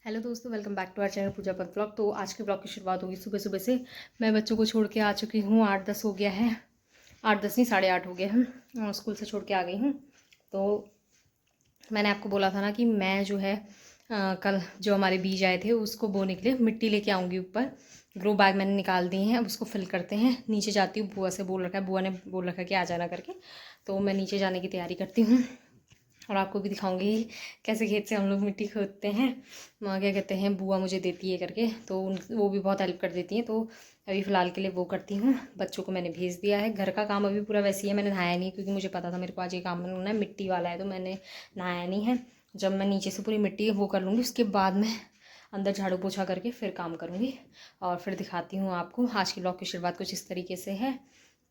Hello दोस्तों, welcome back to our channel Puja Path blog. तो आज के ब्लॉग की शुरुआत होगी सुबह सुबह से। मैं बच्चों को छोड़ के आ चुकी हूँ। 8-10 हो गया है, 8-10 नहीं 8:30 हो गए हैं। स्कूल से छोड़ के आ गई हूँ। तो मैंने आपको बोला था ना कि मैं जो है कल जो हमारे बीज आए थे उसको बोने के लिए मिट्टी लेके आऊँगी ऊपर। ग्रो बैग मैंने निकाल दिए हैं, अब उसको फिल करते हैं। नीचे जाती हूँ, बुआ से बोल रखा है, बुआ ने बोल रखा है कि आ जाना करके। तो मैं नीचे जाने की तैयारी करती हूँ और आपको भी दिखाऊंगी कैसे खेत से हम लोग मिट्टी खोदते हैं। माँ क्या कहते हैं, बुआ मुझे देती है करके, तो वो भी बहुत हेल्प कर देती हैं। तो अभी फ़िलहाल के लिए वो करती हूँ। बच्चों को मैंने भेज दिया है। घर का काम अभी पूरा वैसे ही है, मैंने नहाया नहीं क्योंकि मुझे पता था मेरे को आज ये काम होना है, मिट्टी वाला है, तो मैंने नहाया नहीं है। जब मैं नीचे से पूरी मिट्टी वो कर लूँगी उसके बाद मैं अंदर झाड़ू पोछा करके फिर काम करूँगी और फिर दिखाती हूँ आपको। आज की ब्लॉग की शुरुआत कुछ इस तरीके से है,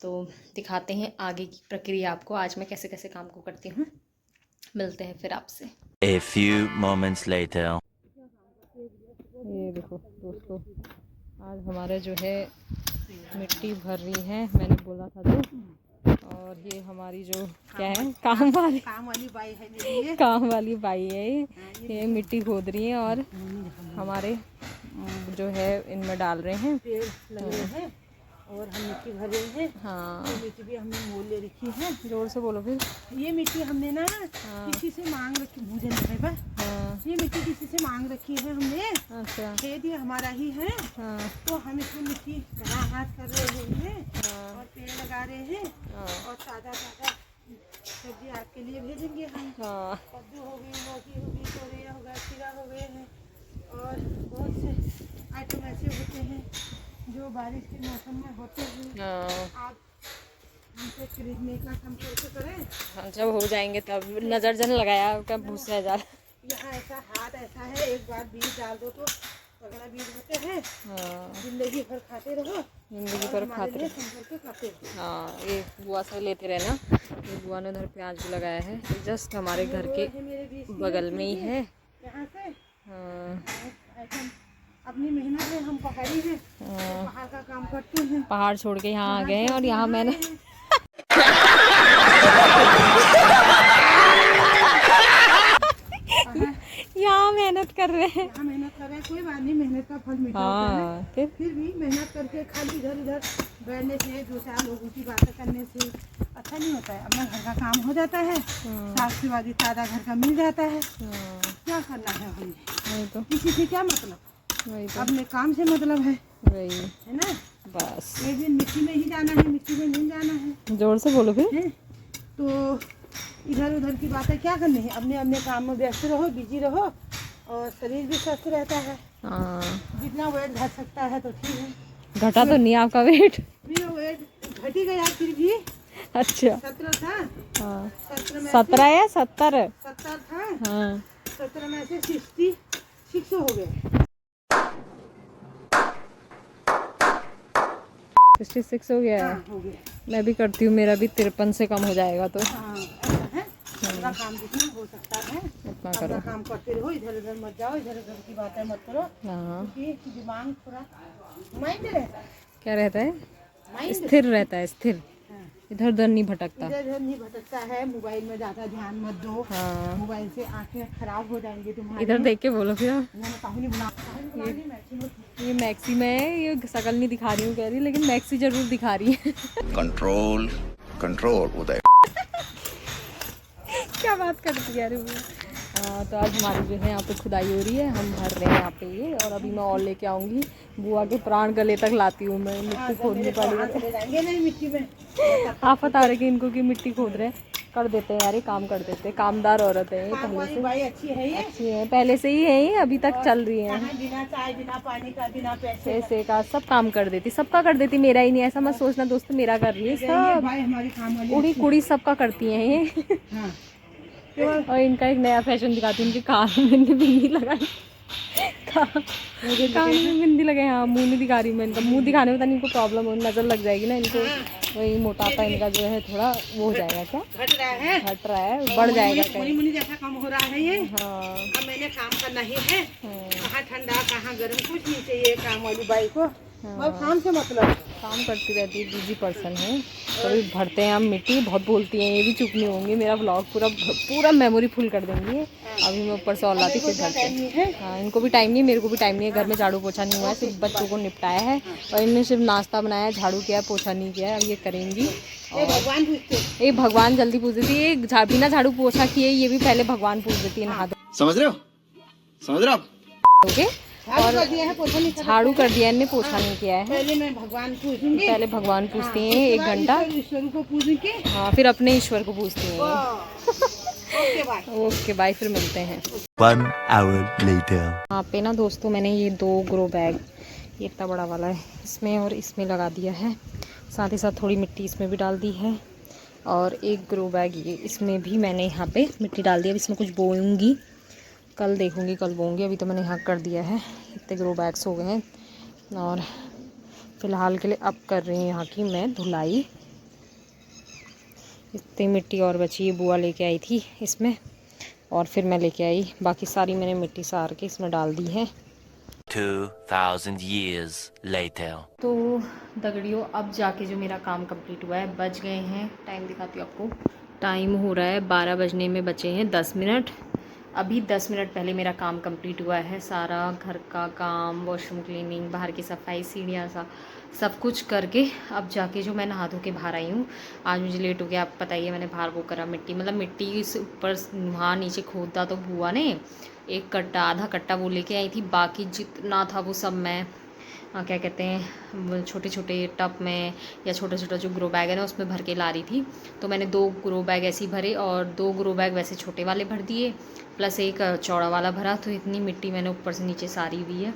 तो दिखाते हैं आगे की प्रक्रिया आपको, आज मैं कैसे कैसे काम को करती हूँ। मिलते हैं फिर आपसे। A few moments later. ये देखो दोस्तों, आज हमारे जो है मिट्टी भर रही है, मैंने बोला था तो। और ये हमारी जो क्या है काम वाली बाई है, मेरी काम वाली बाई है। ये मिट्टी खोद रही है और हमारे जो है इनमें डाल रहे हैं, पेड़ लगे हैं और हम मिट्टी भर रहे हैं। हाँ, ये मिट्टी भी हमने मोल ले रखी है। जोर से बोलो फिर। ये मिट्टी हमने ना किसी से मांग रखी, भूजन है बस। हाँ, ये मिट्टी किसी से मांग रखी है हमने। अच्छा, खेत ये हमारा ही है। हाँ, तो हम इसमें मिट्टी बना हाथ कर रहे हैं। हाँ, और पेड़ लगा रहे हैं। हाँ, और ताज़ा सब्जी आपके लिए भेजेंगे हम। हाँ, कद्दू हो गई, लौकी हो गई, तोरिया हो गया, खीरा हो गए हैं और बहुत से आइटम ऐसे होते हैं जो बारिश के मौसम में होते हैं। आप उनसे खरीदने का हम कैसे करें? हाँ, जब हो जाएंगे तब नज़र जन लगाया कब भूस है ज़्यादा। यहाँ ऐसा हाथ ऐसा है, एक बार बीज डाल दो तो तगड़ा बीज होते हैं। हाँ, जिंदगी भर खाते रहो, जिंदगी भर खाते रहो। हाँ, ये बुआ से लेते रहे ना। ये बुआ ने उधर प्याज भी लगाया है, जस्ट हमारे घर के बगल में ही है। यहाँ से हाँ, अपनी मेहनत है, हम पहाड़ी हैं, तो पहाड़ का काम करते हैं। पहाड़ छोड़ के यहाँ आ गए हैं और यहाँ मैंने यहाँ मेहनत कर रहे हैं। यहाँ मेहनत कर रहे हैं, कोई बात नहीं, मेहनत का फल मीठा होता है। फिर भी मेहनत करके खाली इधर उधर बैठने से, दो चार लोगों की बातें करने से अच्छा नहीं होता है। अपना घर का काम हो जाता है, साफ सफाई ताज़ा घर का मिल जाता है। क्या करना है हमें, तो किसी से क्या मतलब, अपने काम से मतलब है, वही है ना। बस एक दिन मिट्टी में ही जाना है, मिट्टी में नहीं जाना है। जोर से बोलो फिर। तो इधर उधर की बातें क्या करनी है, अपने अपने काम में व्यस्त रहो, बिजी रहो और शरीर भी स्वस्थ रहता है। जितना वेट घट सकता है तो ठीक है। घटा तो नहीं आपका वेट? मेरा वेट घट ही गया फिर भी। अच्छा, 17 था। हाँ, 17 या 70? 70 था। हाँ, 17 में से 66 हो गए। 66 हो गया है। हाँ, हो गया। मैं भी करती हूँ, मेरा भी 53 से कम हो जाएगा तो। हाँ, ऐसा है। अपना काम जितना हो सकता है उतना करो, काम करते रहो, इधर उधर मत जाओ, इधर उधर की बातें मत करो। हाँ, क्योंकि दिमाग थोड़ा माइंड रहता है। क्या रहता है? स्थिर रहता है, स्थिर। इधर उधर नहीं भटकता, इधर उधर नहीं भटकता है। मोबाइल में ज़्यादा ध्यान मत दो। हाँ, मोबाइल से आंखें खराब हो जाएंगी तुम्हारी। इधर देख के बोलो फिर। ये मैक्सी में है, ये शकल नहीं दिखा रही हूँ कह रही, लेकिन मैक्सी जरूर दिखा रही है। Control, control उदय। क्या बात करती है वो। तो आज हमारी जो है यहाँ पे खुदाई हो रही है, हम भर रहे हैं यहाँ पे ये, और अभी मैं और लेके आऊँगी। बुआ के प्राण गले तक लाती हूँ मैं, मिट्टी खोदनी पड़ी। आप बता रहे कि इनको की मिट्टी खोद रहे हैं, कर देते हैं यार, ये काम कर देते हैं। कामदार औरत है ये, पहले से अच्छी है, पहले से ही है ये, अभी तक चल रही है। बिना चाय, बिना पानी का, बिना पैसे का सब काम कर देती, सबका कर देती, मेरा ही नहीं। ऐसा मत सोचना दोस्तों, मेरा कर रही है सब, उड़ी कुड़ी सबका करती है ये। और इनका एक नया फैशन दिखाती हूँ, उनके कान में बिंदी लगाई, कान में बिंदी लगाई। हाँ, मुंह नहीं दिखा रही मैं इनका, मुंह दिखाने में पता नहीं इनको प्रॉब्लम हो, नज़र लग जाएगी ना इनको। वही मोटापा इनका जो है थोड़ा वो हो जाएगा, क्या घट रहा है, बढ़ जाएगा कहीं जैसा कम हो रहा है ये। हाँ, अब मैंने काम करना ही है, कहाँ ठंडा कहाँ गर्म कुछ नहीं चाहिए काम वाली बाई को। काम से मतलब काम करती रहती है, बिजी पर्सन है। कभी भरते हैं हम मिट्टी, बहुत बोलती हैं, ये भी चुप नहीं होंगी, मेरा व्लॉग पूरा मेमोरी फुल कर देंगी। अभी मैं ऊपर से और लाती फिर भरते हैं। हाँ, इनको भी टाइम नहीं, मेरे को भी टाइम नहीं है। घर में झाड़ू पोछा नहीं हुआ है, सिर्फ बच्चों को निपटाया है और इनने सिर्फ नाश्ता बनाया है, झाड़ू किया है, पोछा नहीं किया है। अब ये करेंगी। ये भगवान जल्दी पूछ देती है, बिना झाड़ू पोछा किए ये भी पहले भगवान पूछ देती है, नहा समझ रहे हो? समझ रहे हो आप? दोगे। और झाड़ू कर दिया, इनने पोछा नहीं किया है। पहले मैं भगवान पूछूंगी, पहले भगवान पूछती हैं 1 घंटा, ईश्वर को पूछूंगी। हाँ फिर अपने ईश्वर को पूछती हैं। Okay bye. ओके बाय, फिर मिलते हैं। 1 hour later. यहाँ पे ना दोस्तों, मैंने ये 2 ग्रो बैग, ये इतना बड़ा वाला है, इसमें और इसमें लगा दिया है। साथ ही साथ थोड़ी मिट्टी इसमें भी डाल दी है और 1 ग्रो बैग ये इसमें भी मैंने यहाँ पे मिट्टी डाल दी। अब इसमें कुछ बोऊंगी, कल देखूंगी, कल बोऊंगी। अभी तो मैंने यहाँ कर दिया है। इतने ग्रो बैग्स हो गए हैं और फ़िलहाल के लिए अब कर रही हूँ यहाँ की मैं धुलाई। इतनी मिट्टी और बची, ये बुआ लेके आई थी इसमें और फिर मैं लेके आई। बाकी सारी मैंने मिट्टी सार के इसमें डाल दी है। 2000 years later. तो दगड़ियों, अब जाके जो मेरा काम कंप्लीट हुआ है, बज गए हैं, टाइम दिखाती हूँ आपको। टाइम हो रहा है 12 बजने में बचे हैं 10 मिनट। अभी 10 मिनट पहले मेरा काम कंप्लीट हुआ है। सारा घर का काम, वॉशरूम क्लीनिंग, बाहर की सफाई, सीढ़ियाँ सब कुछ करके अब जाके जो मैं नहा धो के बाहर आई हूँ। आज मुझे लेट हो गया, आप पता ही है, मैंने बाहर वो करा मिट्टी, मतलब मिट्टी से ऊपर वहाँ नीचे खोदा तो बुआ ने 1 कट्टा, आधा कट्टा वो लेके आई थी। बाकी जितना था वो सब मैं क्या कहते हैं, छोटे छोटे टब में या छोटा छोटा जो ग्रो बैग है ना, उसमें भर के ला रही थी। तो मैंने 2 ग्रो बैग ऐसे ही भरे और 2 ग्रो बैग वैसे छोटे वाले भर दिए, प्लस 1 चौड़ा वाला भरा। तो इतनी मिट्टी मैंने ऊपर से नीचे सारी हुई है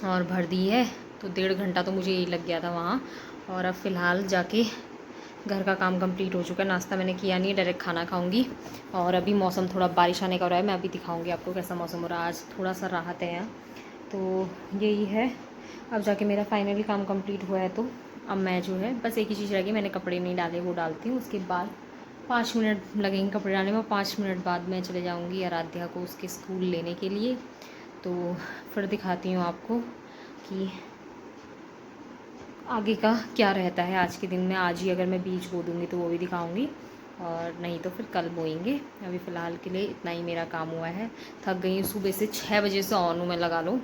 और भर दी है। तो 1.5 घंटा तो मुझे यही लग गया था वहाँ। और अब फ़िलहाल जाके घर का काम कंप्लीट हो चुका है। नाश्ता मैंने किया नहीं, डायरेक्ट खाना खाऊंगी। और अभी मौसम थोड़ा बारिश आने का हो रहा है, मैं अभी दिखाऊंगी आपको कैसा मौसम हो रहा है। आज थोड़ा सा राहत है यहाँ, तो यही है। अब जाके मेरा फाइनली काम कंप्लीट हुआ है। तो अब मैं जो है बस एक ही चीज़ रह गई, मैंने कपड़े नहीं डाले, वो डालती हूँ। उसके बाद 5 मिनट लगेंगे कपड़े डालने में। 5 मिनट बाद मैं चले जाऊँगी आराध्या को उसके स्कूल लेने के लिए। तो फिर दिखाती हूँ आपको कि आगे का क्या रहता है आज के दिन में। आज ही अगर मैं बीज बो दूँगी तो वो भी दिखाऊँगी, और नहीं तो फिर कल बोएंगे। अभी फ़िलहाल के लिए इतना ही मेरा काम हुआ है। थक गई हूँ, सुबह से 6 बजे से ऑन हूँ मैं, लगा लो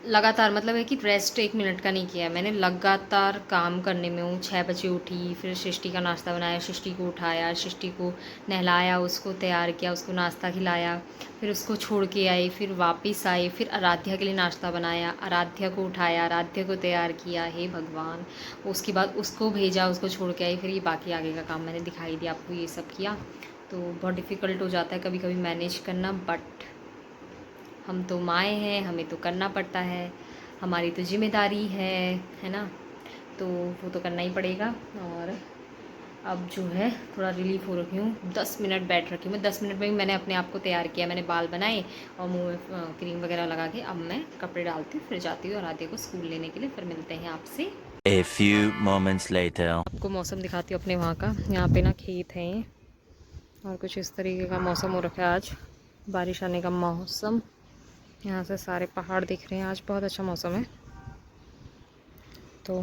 लगातार, मतलब है कि रेस्ट 1 मिनट का नहीं किया मैंने, लगातार काम करने में हूँ। 6 बजे उठी, फिर सृष्टि का नाश्ता बनाया, सृष्टि को उठाया, सृष्टि को नहलाया, उसको तैयार किया, उसको नाश्ता खिलाया, फिर उसको छोड़ के आई, फिर वापस आई, फिर आराध्या के लिए नाश्ता बनाया, आराध्या को उठाया, आराध्या को तैयार किया, हे भगवान। उसके बाद उसको भेजा, उसको छोड़ के आई, फिर ये बाकी आगे का काम मैंने दिखाई दिया आपको, ये सब किया। तो बहुत डिफ़िकल्ट हो जाता है कभी कभी मैनेज करना, बट हम तो माएँ हैं, हमें तो करना पड़ता है, हमारी तो जिम्मेदारी है ना, तो वो तो करना ही पड़ेगा। और अब जो है थोड़ा रिलीफ हो रखी हूँ, 10 मिनट बैठ रखी हूँ मैं। 10 मिनट में भी मैंने अपने आप को तैयार किया, मैंने बाल बनाए और मुँह में क्रीम वगैरह लगा के अब मैं कपड़े डालती हूँ, फिर जाती हूँ और आधे को स्कूल लेने के लिए। फिर मिलते हैं आपसे A few moments later. आपको मौसम दिखाती हूँ अपने वहाँ का। यहाँ पे ना खेत हैं और कुछ इस तरीके का मौसम हो रखा है आज, बारिश आने का मौसम। यहाँ से सारे पहाड़ दिख रहे हैं, आज बहुत अच्छा मौसम है। तो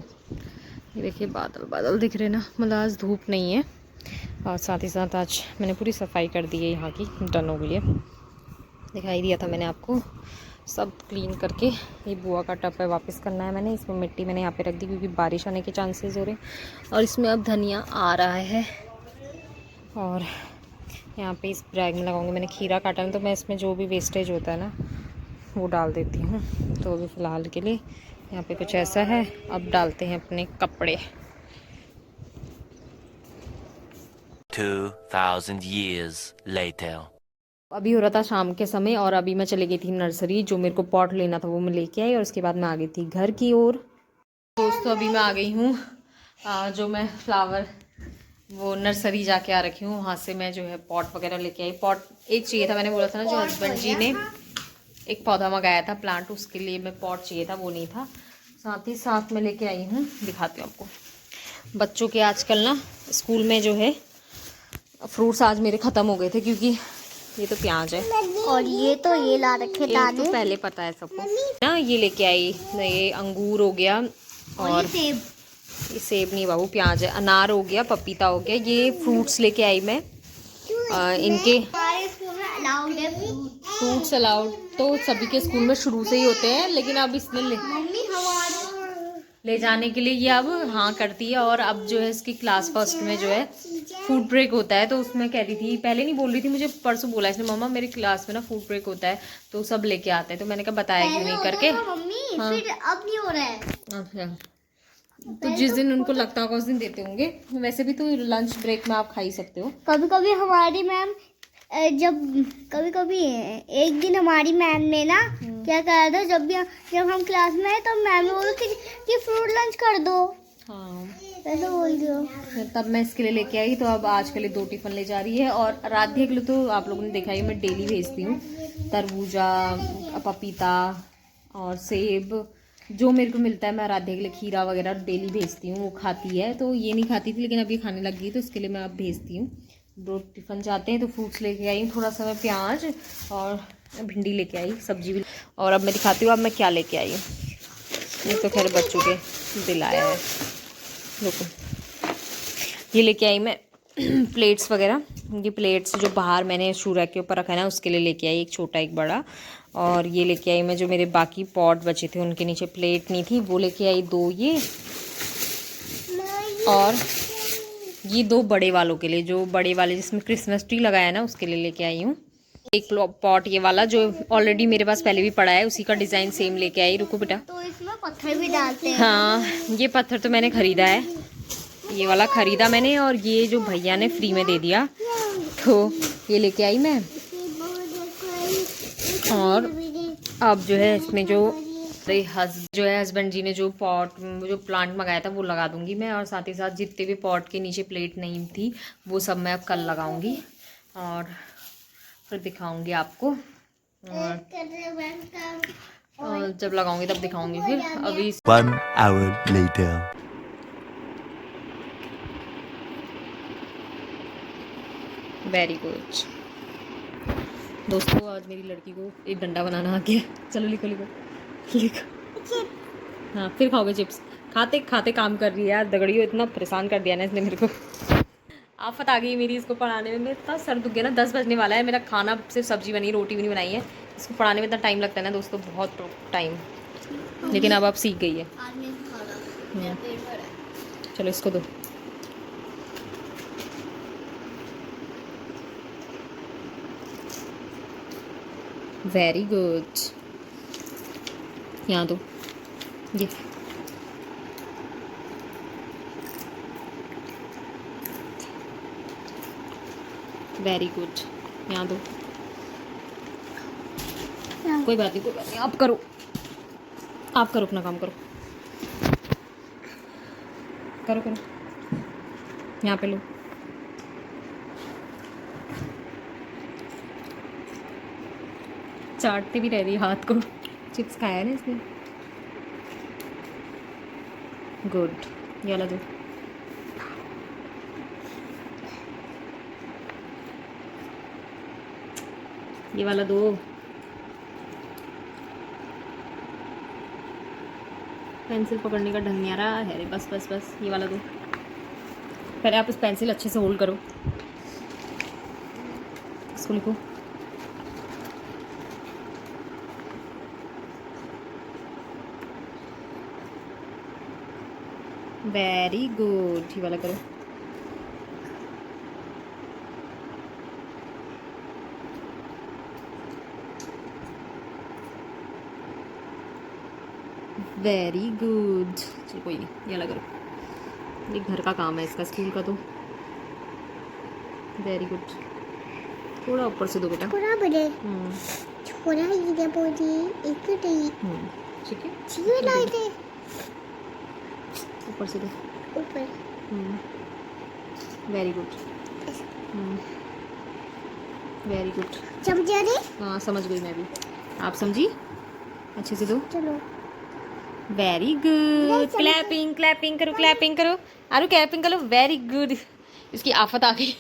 ये देखिए बादल बादल दिख रहे हैं ना, मतलब आज धूप नहीं है। और साथ ही साथ आज मैंने पूरी सफाई कर दी है, यहाँ की डन हो गई है। दिखाई दिया था मैंने आपको, सब क्लीन करके। ये बुआ का टब है, वापस करना है मैंने। इसमें मिट्टी मैंने यहाँ पे रख दी क्योंकि बारिश आने के चांसेस हो रहे हैं। और इसमें अब धनिया आ रहा है और यहाँ पे इस बैग में लगाऊंगी। मैंने खीरा काटा है तो मैं इसमें जो भी वेस्टेज होता है ना वो डाल देती हूँ। तो अभी फ़िलहाल के लिए यहाँ पे कुछ ऐसा है। अब डालते हैं अपने कपड़े। 2000 years later. अभी हो रहा था शाम के समय और अभी मैं चली गई थी नर्सरी। जो मेरे को पॉट लेना था वो मैं लेके आई और उसके बाद मैं आ गई थी घर की ओर। दोस्तों अभी मैं आ गई हूँ, जो मैं फ्लावर वो नर्सरी जाके आ रखी हूँ, वहाँ से मैं जो है पॉट वगैरह लेके आई। पॉट एक चाहिए था, मैंने बोला था ना, जो हस्बैंड जी ने एक पौधा मंगाया था प्लांट, उसके लिए मैं पॉट चाहिए था, वो नहीं था। साथ ही साथ मैं लेके आई हूँ, दिखाती हूँ आपको। बच्चों के आजकल ना स्कूल में जो है फ्रूट्स आज मेरे ख़त्म हो गए थे क्योंकि ये तो प्याज है और ये ला रखे ये दाने। तो पहले पता है सबको ना। ये लेके आई, ये अंगूर हो गया और सेब। ये सेब नहीं बाबू, प्याज है। अनार हो गया, पपीता हो गया, ये फ्रूट्स लेके आई मैं। इनके हमारे स्कूल में अलाउड है फ्रूट्स अलाउड तो सभी के स्कूल में शुरू से ही होते हैं, लेकिन अब इसने मम्मी हमारे ले जाने के लिए ये अब हाँ करती है। और अब जो है इसकी क्लास फर्स्ट में जो है फूड ब्रेक होता है, तो उसमें कह रही थी, पहले नहीं बोल रही थी, मुझे परसों बोला इसने, मम्मा मेरी क्लास में ना फूड ब्रेक होता है तो सब लेके आते हैं। तो मैंने कहा बताया क्यों नहीं करके। मम्मी हाँ। फिर अब नहीं हो रहा है। अच्छा, तो जिस दिन उनको लगता होगा उस दिन देते होंगे। वैसे भी तो लंच ब्रेक में आप खा ही सकते हो। कभी कभी हमारी मैम जब कभी कभी एक दिन हमारी मैम ने ना क्या करा था, जब हम क्लास में आए तो मैम ने बोला कि फ्रूट लंच कर दो। हाँ, ऐसा बोल दो। तब मैं इसके लिए लेके आई, तो अब आज के लिए 2 टिफिन ले जा रही है। और आराध्या के लिए तो आप लोगों ने देखा ही, मैं डेली भेजती हूँ तरबूजा, पपीता और सेब, जो मेरे को मिलता है। मैं आराध्या के लिए खीरा वगैरह डेली भेजती हूँ, वो खाती है। तो ये नहीं खाती थी, लेकिन अब ये खाने लग गई, तो इसके लिए मैं अब भेजती हूँ। 2 टिफिन जाते हैं, तो फ्रूट्स लेके आई हूँ, थोड़ा सा मैं प्याज और भिंडी लेके आई, सब्जी भी। और अब मैं दिखाती हूँ अब मैं क्या लेके आई हूँ। ये तो खैर बच्चों के दिलाया है। देखो ये लेके आई मैं प्लेट्स वगैरह। ये प्लेट्स जो बाहर मैंने शूरा के ऊपर रखा है ना, उसके लिए लेके आई, एक छोटा एक बड़ा। और ये लेके आई मैं जो मेरे बाकी पॉट बचे थे, उनके नीचे प्लेट नहीं थी, वो लेके आई 2 ये। और ये 2 बड़े वालों के लिए, जो बड़े वाले जिसमें क्रिसमस ट्री लगाया है ना, उसके लिए लेके आई हूँ। एक पॉट ये वाला जो ऑलरेडी मेरे पास पहले भी पड़ा है, उसी का डिज़ाइन सेम लेके आई। रुको बेटा, तो इसमें पत्थर भी डालते हैं। हाँ ये पत्थर तो मैंने ख़रीदा है, ये वाला ख़रीदा मैंने, और ये जो भैया ने फ्री में दे दिया, तो ये लेके आई मैं। और अब जो है इसमें जो हस्बैंड जी ने जो प्लांट मंगाया था वो लगा दूंगी मैं। और साथ ही साथ जितने भी पॉट के नीचे प्लेट नहीं थी वो सब मैं अब कल लगाऊंगी और फिर दिखाऊंगी आपको। और जब लगाऊंगी तब दिखाऊंगी फिर। अभी 1 hour later. वेरी गुड दोस्तों, आज मेरी लड़की को एक डंडा बनाना आ गया। चलो लिखो लिखो लिखो। हाँ फिर खाओगे चिप्स। खाते खाते काम कर रही है यार, दगड़ियों इतना परेशान कर दिया ना इसने मेरे को। आफत आ गई मेरी इसको पढ़ाने में। मेरा इतना सर दुख गया ना, 10 बजने वाला है। मेरा खाना सिर्फ सब्जी बनी, रोटी भी नहीं बनाई है। इसको पढ़ाने में इतना टाइम लगता है ना दोस्तों, बहुत टाइम। लेकिन अब सीख गई है। चलो इसको दो। वेरी गुड, यहाँ दो ये। वेरी गुड, यहाँ दो। कोई बात नहीं, कोई बात नहीं, आप करो, आप करो अपना काम करो, करो करो। यहाँ पे लो। चाटती भी रह रही हाथ को, चिप्स खाया है ना इसने। गुड, ये वाला दो। ये वाला दो। पेंसिल पकड़ने का ढंग नहीं आ रहा है रे। बस बस बस, ये वाला दो। पहले आप इस पेंसिल अच्छे से होल्ड करो, इसको लिखो। वेरी गुड, ये वाला करो। वेरी गुड, चलो कोई नहीं, ये वाला करो। ये घर का काम है इसका, स्कूल का तो। वेरी गुड, थोड़ा ऊपर से दो बेटा। थोड़ा बड़े थोड़ा इधर बोली एक ठीक है, चीज़ लाए थे ऊपर से दो। ऊपर। Very good, very good. समझा नहीं? हाँ समझ गई मैं भी, आप समझी। अच्छे से दो। चलो वेरी गुड। क्लैपिंग क्लैपिंग करो, क्लैपिंग करो। आरू क्लैपिंग करो। Very good. इसकी आफत आ गई।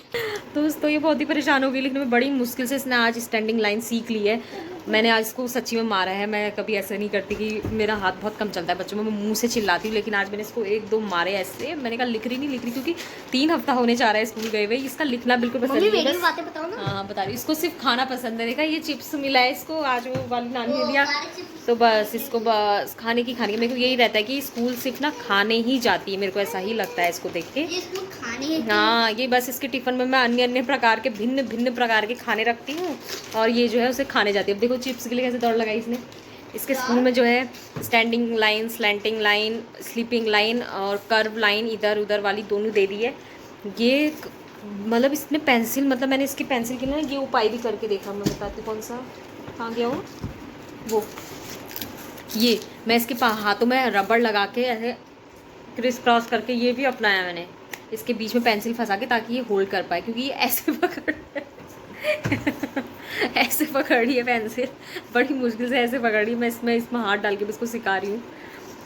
दोस्तों ये बहुत ही परेशान हो गई, लेकिन मैं बड़ी मुश्किल से इसने आज स्टैंडिंग लाइन सीख ली है। मैंने आज इसको सच्ची में मारा है। मैं कभी ऐसा नहीं करती कि मेरा हाथ बहुत कम चलता है बच्चों में, मैं मुंह से चिल्लाती हूँ, लेकिन आज मैंने इसको 1-2 मारे ऐसे। मैंने कहा लिख रही क्योंकि 3 हफ्ता होने जा रहा है स्कूल गए हुए। इसका लिखना बिल्कुल पसंद नहीं है। बातें बताओ ना। हाँ बता रही, इसको सिर्फ खाना पसंद है। देखा ये चिप्स मिला है इसको, आज वो वाली नानी ने दिया, तो बस इसको बस खाने की मेरे को यही रहता है कि स्कूल सिर्फ ना खाने ही जाती है। मेरे को ऐसा ही लगता है इसको देख के। हाँ ये बस इसके टिफिन में मैं अन्य प्रकार के भिन्न प्रकार के खाने रखती हूँ, और ये जो है उसे खाने जाती है। अब देखो चिप्स के लिए कैसे दौड़ लगाई इसने। इसके स्कूल में जो है standing line, slanting line, sleeping line और कर्व लाइन इधर उधर वाली दोनों दे दी है। ये मतलब इसने पेंसिल, मतलब मैंने इसकी पेंसिल के लिए ना ये उपाय भी करके देखा। मैं बताती हूँ कौन सा, कहाँ गया वो ये मैं इसके हाथों में रबड़ लगा के ऐसे क्रिस क्रॉस करके ये भी अपनाया मैंने, इसके बीच में पेंसिल फंसा के, ताकि ये होल्ड कर पाए, क्योंकि ये ऐसे ऐसे पकड़ रही है पेंसिल, बड़ी मुश्किल से ऐसे पकड़ रही है। मैं इसमें हाथ डाल के भी इसको सिखा रही हूँ।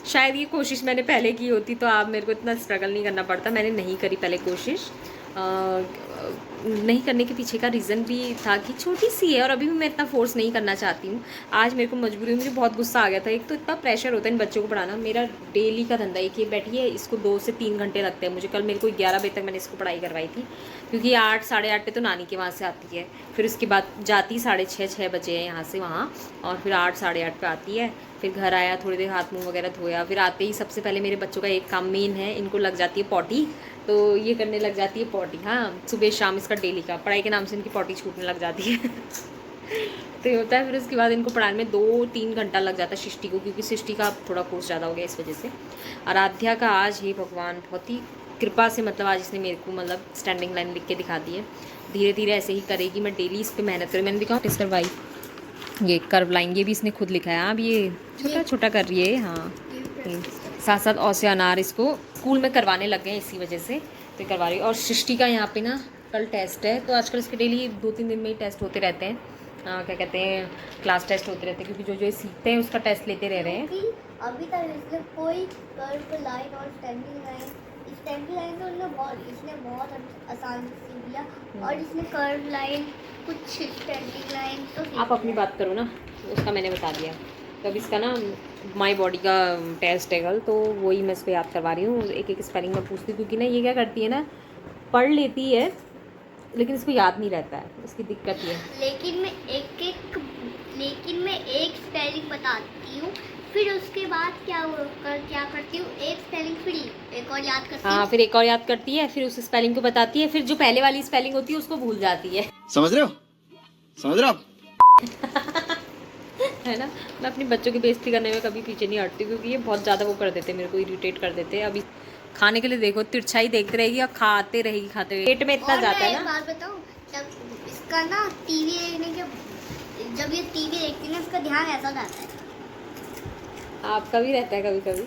शायद ये कोशिश मैंने पहले की होती तो आप मेरे को इतना स्ट्रगल नहीं करना पड़ता। मैंने नहीं करी पहले कोशिश। नहीं करने के पीछे का रीज़न भी था कि छोटी सी है और अभी भी मैं इतना फोर्स नहीं करना चाहती हूँ। आज मेरे को मजबूरी, मुझे बहुत गुस्सा आ गया था। एक तो इतना प्रेशर होता है इन बच्चों को पढ़ाना, मेरा डेली का धंधा एक ये बैठी है, इसको 2 से 3 घंटे लगते हैं मुझे। कल मेरे को 11 बजे तक मैंने इसको पढ़ाई करवाई थी, क्योंकि 8 साढ़े 8 पे तो नानी के वहाँ से आती है, फिर उसके बाद जाती 6:30 बजे है यहाँ से वहाँ, और फिर 8 साढ़े 8 पे आती है। फिर घर आया, थोड़ी देर हाथ मुँह वगैरह धोया, फिर आते ही सबसे पहले मेरे बच्चों का एक काम मेन है, इनको लग जाती है पॉटी, तो ये करने लग जाती है पॉटी। हाँ सुबह शाम इसका डेली का पढ़ाई के नाम से इनकी पॉटी छूटने लग जाती है। तो ये होता है। फिर उसके बाद इनको पढ़ाने में 2-3 घंटा लग जाता है सृष्टि को, क्योंकि सृष्टि का थोड़ा कोर्स ज़्यादा हो गया इस वजह से। आराध्या का आज ही भगवान बहुत ही कृपा से, मतलब आज इसने मेरे को मतलब स्टैंडिंग लाइन लिख के दिखा दी है। धीरे धीरे ऐसे ही करेगी, मैं डेली इस पर मेहनत करूँ। मैंने दिखा टेस्ट करवाई, ये कर्व लाइन ये भी इसने खुद लिखा है। अब ये छोटा छोटा कर रही है। हाँ साथ साथ औ से अनार इसको स्कूल में करवाने लग गए हैं इसी वजह से, तो करवा रही। और सृष्टि का यहाँ पे ना कल टेस्ट है, तो आजकल इसके डेली 2-3 दिन में ही टेस्ट होते रहते हैं। क्या कहते हैं, क्लास टेस्ट होते रहते हैं, क्योंकि जो सीखते हैं उसका टेस्ट लेते रह रहे हैं। अभी तक इसने कोई कर्व लाइन और स्टैंडिंग लाइन तो इसने बहुत आसान से सीख लिया, और इसने कर्व लाइन, कुछ स्टैंडिंग लाइन तो आप अपनी बात करो ना, उसका मैंने बता दिया। तो अब इसका ना माई बॉडी का टेस्ट है कल, तो वही मैं इस पर याद करवा रही हूँ। एक एक स्पेलिंग में पूछती हूँ, क्योंकि ना ये क्या करती है ना, पढ़ लेती है लेकिन इसको याद नहीं रहता है, इसकी दिक्कत ये। लेकिन मैं एक स्पेलिंग बताती हूँ, फिर उसके बाद क्या करती हूँ, एक स्पेलिंग फिर एक और याद करती हूँ। हाँ फिर एक और याद करती है, फिर उस स्पेलिंग को बताती है, फिर जो पहले वाली स्पेलिंग होती है उसको भूल जाती है। समझ रहे हो आप? है ना। मैं अपने बच्चों की बेइज्जती करने में कभी पीछे नहीं हटती, क्योंकि ये बहुत ज़्यादा वो कर देते हैं, मेरे को इरिटेट कर देते हैं। अभी खाने के लिए देखो तिरछा ही देखती रहेगी और खाते रहेगी, पेट में इतना जाता है ना। बात बताऊँ, जब इसका ना टीवी देखने के, जब ये टीवी देखती है ना, इसका ध्यान ऐसा जाता है। आपका भी रहता है कभी कभी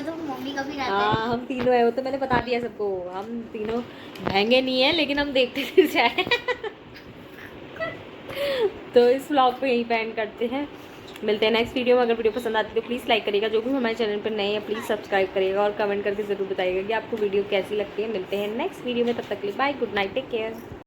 तो मम्मी का भी रहता है। हाँ हम तीनों है, वो तो मैंने बता दिया सबको, हम तीनों महंगे नहीं है, लेकिन हम देखते फिर जाए। तो इस व्लॉग को यहीं पे एंड करते हैं, मिलते हैं नेक्स्ट वीडियो में। अगर वीडियो पसंद आती है तो प्लीज़ लाइक करिएगा, जो भी हमारे चैनल पर नए हैं प्लीज़ सब्सक्राइब करिएगा, और कमेंट करके ज़रूर बताइएगा कि आपको वीडियो कैसी लगती है। मिलते हैं नेक्स्ट वीडियो में, तब तक के लिए bye, good night, take care.